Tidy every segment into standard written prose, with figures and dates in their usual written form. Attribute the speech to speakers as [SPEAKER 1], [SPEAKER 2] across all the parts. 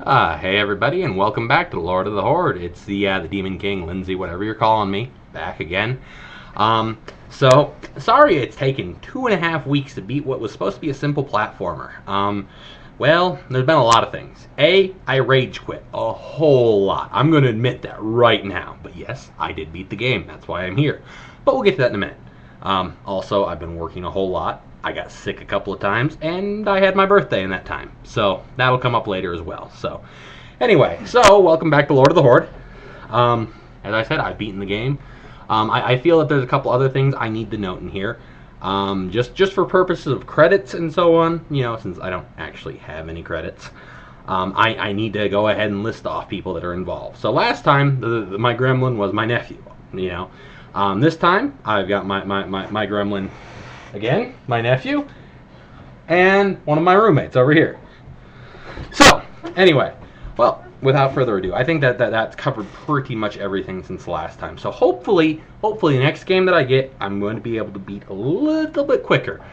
[SPEAKER 1] Hey everybody, and welcome back to the Lord of the Hoard. It's the Demon King, Lindsay, whatever you're calling me, back again. Sorry it's taken 2.5 weeks to beat what was supposed to be a simple platformer. Well, there's been a lot of things. I rage quit a whole lot. I'm going to admit that right now. But yes, I did beat the game. That's why I'm here. But we'll get to that in a minute. Also, I've been working a whole lot. I got sick a couple of times, and I had my birthday in that time. So that'll come up later as well. So anyway, welcome back to Lord of the Hoard. As I said, I've beaten the game. I feel that there's a couple other things I need to note in here. Just for purposes of credits and so on, since I don't actually have any credits, I need to go ahead and list off people that are involved. So last time, my gremlin was my nephew, This time, I've got my gremlin again, my nephew, and one of my roommates over here. So, anyway, well, without further ado, I think that's covered pretty much everything since the last time. So hopefully the next game that I get, I'm going to be able to beat a little bit quicker.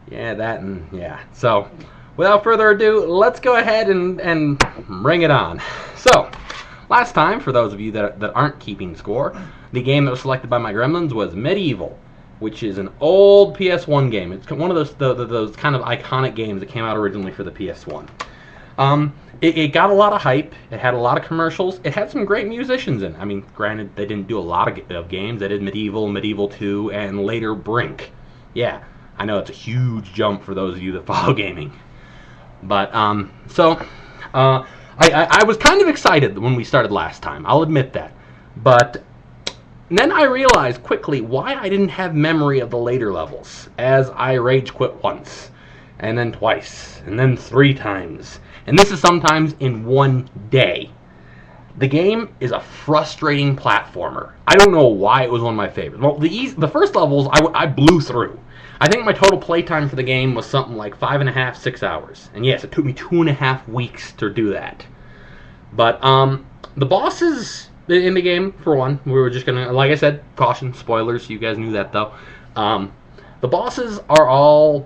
[SPEAKER 1] Yeah. So, without further ado, let's go ahead and bring it on. So, last time, for those of you that aren't keeping score, the game that was selected by my gremlins was Medieval, which is an old PS1 game. It's one of those kind of iconic games that came out originally for the PS1. It got a lot of hype. It had a lot of commercials. It had some great musicians in it. I mean, granted, they didn't do a lot of games. They did Medieval, Medieval 2, and later Brink. Yeah, I know it's a huge jump for those of you that follow gaming. But, I was kind of excited when we started last time. I'll admit that. But then I realized quickly why I didn't have memory of the later levels, as I rage quit once, and then twice, and then 3 times. And this is sometimes in one day. The game is a frustrating platformer. I don't know why it was one of my favorites. Well, the first levels I blew through. I think my total playtime for the game was something like 5.5, 6 hours. And yes, it took me 2.5 weeks to do that. But the bosses in the game, for one, we were just gonna, like I said, caution, spoilers. You guys knew that though. The bosses are all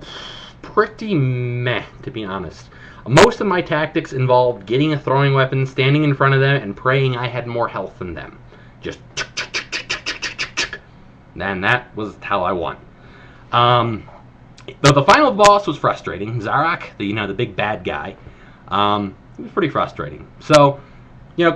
[SPEAKER 1] pretty meh, to be honest. Most of my tactics involved getting a throwing weapon, standing in front of them, and praying I had more health than them. Just and that was how I won. The final boss was frustrating. Zarak, the big bad guy, it was pretty frustrating. So,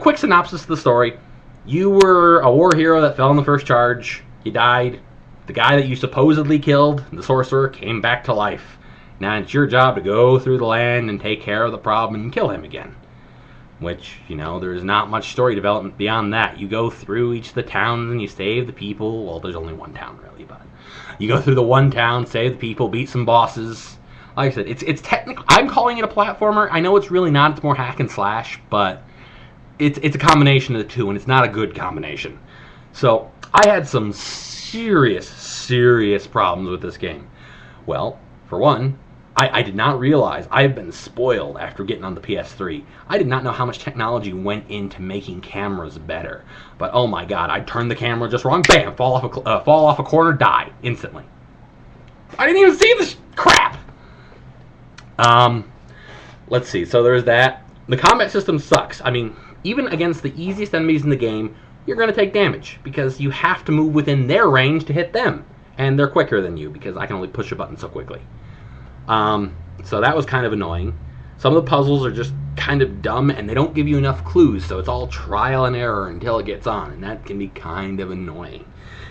[SPEAKER 1] quick synopsis of the story. You were a war hero that fell in the first charge. You died. The guy that you supposedly killed, the sorcerer, came back to life. Now it's your job to go through the land and take care of the problem and kill him again. Which, there's not much story development beyond that. You go through each of the towns and you save the people. Well, there's only one town really, but you go through the one town, save the people, beat some bosses. Like I said, it's technical. I'm calling it a platformer. I know it's really not. It's more hack and slash, but it's a combination of the two, and it's not a good combination. So I had some serious problems with this game. Well, for one, I did not realize I've been spoiled after getting on the PS3. I did not know how much technology went into making cameras better. But oh my god, I'd turn the camera just wrong, bam, fall off a corner, die instantly. I didn't even see this crap. Let's see. So there's that. The combat system sucks. I mean, even against the easiest enemies in the game, you're going to take damage because you have to move within their range to hit them, and they're quicker than you because I can only push a button so quickly. So that was kind of annoying. Some of the puzzles are just kind of dumb, and they don't give you enough clues, so it's all trial and error until it gets on, and that can be kind of annoying.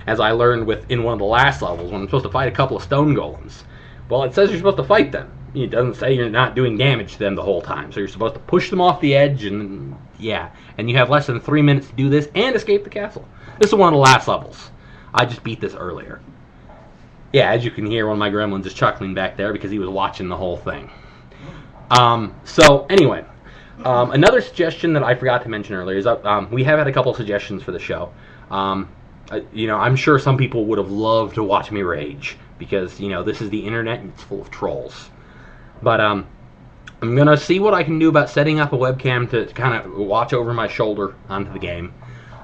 [SPEAKER 1] As I learned in one of the last levels, when I'm supposed to fight a couple of stone golems. Well, it says you're supposed to fight them. It doesn't say you're not doing damage to them the whole time, so you're supposed to push them off the edge, and yeah. And you have less than 3 minutes to do this and escape the castle. This is one of the last levels. I just beat this earlier. Yeah, as you can hear, one of my gremlins is chuckling back there because he was watching the whole thing. So anyway, another suggestion that I forgot to mention earlier is we have had a couple suggestions for the show. I'm sure some people would have loved to watch me rage because, this is the internet and it's full of trolls. But I'm going to see what I can do about setting up a webcam to kind of watch over my shoulder onto the game.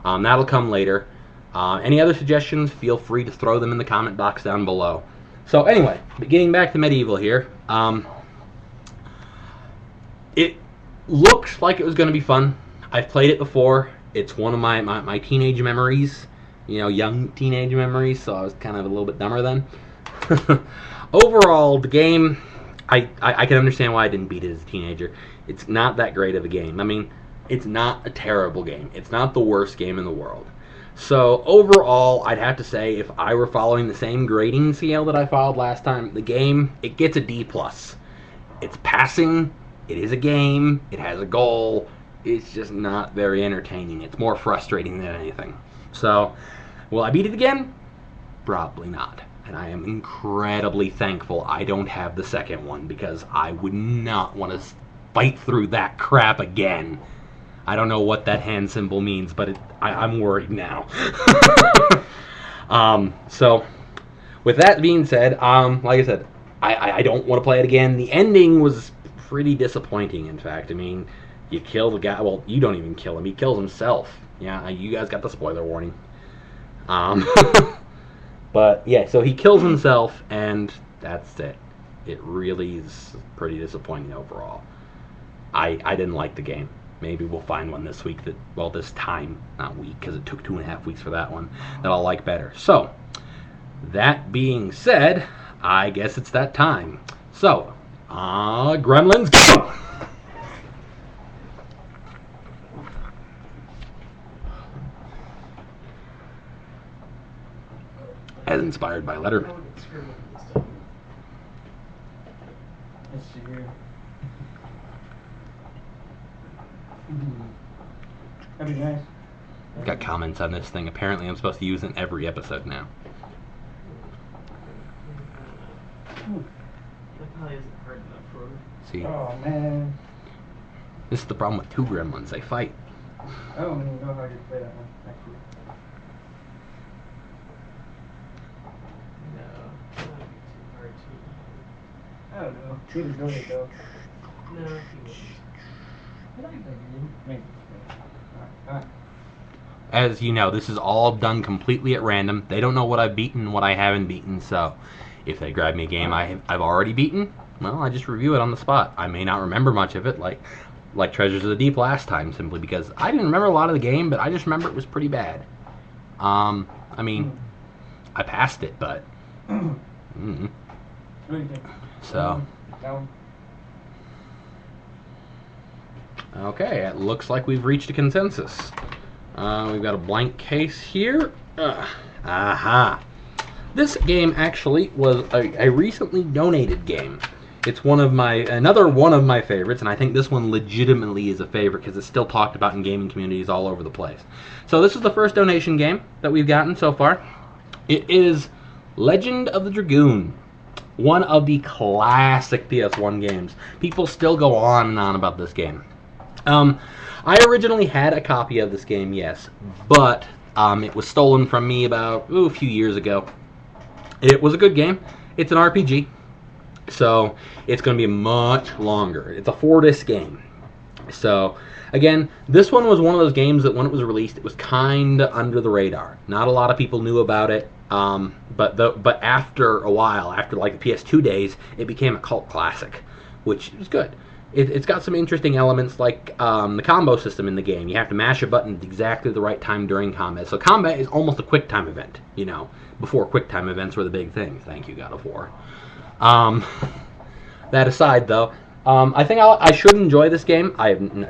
[SPEAKER 1] That'll come later. Any other suggestions, feel free to throw them in the comment box down below. So anyway, getting back to Medieval here. Looks like it was going to be fun. I've played it before. It's one of my teenage memories, young teenage memories, so I was kind of a little bit dumber then. Overall, the game, I can understand why I didn't beat it as a teenager. It's not that great of a game. I mean, it's not a terrible game. It's not the worst game in the world. So overall, I'd have to say if I were following the same grading scale that I followed last time, the game, it gets a D+. It's passing, it is a game, it has a goal, it's just not very entertaining. It's more frustrating than anything. So, will I beat it again? Probably not. And I am incredibly thankful I don't have the second one, because I would not want to fight through that crap again. I don't know what that hand symbol means, but I'm worried now. So, with that being said, like I said, I don't want to play it again. The ending was pretty disappointing, in fact. I mean, you kill the guy. Well, you don't even kill him. He kills himself. Yeah, you guys got the spoiler warning. But, yeah, so he kills himself, and that's it. It really is pretty disappointing overall. I didn't like the game. Maybe we'll find one this week this time, not week, because it took 2.5 weeks for that one, that I'll like better. So, that being said, I guess it's that time. So, Gremlins, go! As inspired by letter.
[SPEAKER 2] Let's see here. That'd be nice.
[SPEAKER 1] Got comments on this thing. Apparently I'm supposed to use it in every episode now.
[SPEAKER 3] That probably isn't hard enough for him.
[SPEAKER 1] See?
[SPEAKER 2] Oh, man.
[SPEAKER 1] This is the problem with two gremlins. They fight.
[SPEAKER 2] I don't even know how to play that one, actually.
[SPEAKER 3] No, that would be too hard to.
[SPEAKER 2] I don't know. Cheaters know it, though.
[SPEAKER 3] No, he wouldn't.
[SPEAKER 2] I like that game. Maybe. Alright.
[SPEAKER 1] As you know, this is all done completely at random. They don't know what I've beaten and what I haven't beaten, so if they grab me a game I've already beaten, well, I just review it on the spot. I may not remember much of it, like Treasures of the Deep last time, simply because I didn't remember a lot of the game, but I just remember it was pretty bad. I mean, I passed it, but...
[SPEAKER 2] What do you think?
[SPEAKER 1] So...
[SPEAKER 2] No.
[SPEAKER 1] Okay, it looks like we've reached a consensus. We've got a blank case here. Aha! This game actually was a recently donated game. It's another one of my favorites, and I think this one legitimately is a favorite because it's still talked about in gaming communities all over the place. So this is the first donation game that we've gotten so far. It is Legend of the Dragoon. One of the classic PS1 games. People still go on and on about this game. I originally had a copy of this game, yes, but it was stolen from me about a few years ago. It was a good game. It's an RPG, so it's going to be much longer. It's a 4-disc game. So, again, this one was one of those games that when it was released, it was kind of under the radar. Not a lot of people knew about it, but after a while, after like the PS2 days, it became a cult classic, which is good. It's got some interesting elements like the combo system in the game. You have to mash a button at exactly the right time during combat. So combat is almost a quick time event, before quick time events were the big thing. Thank you, God of War. That aside, though, I think I should enjoy this game.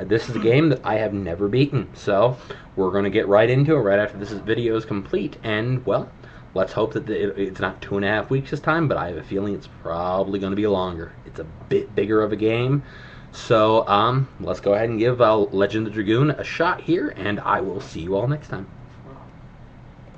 [SPEAKER 1] This is a game that I have never beaten, so we're going to get right into it right after this video is complete. And, well, let's hope that it's not 2.5 weeks this time, but I have a feeling it's probably going to be longer. It's a bit bigger of a game. So, let's go ahead and give Legend of the Dragoon a shot here, and I will see you all next time.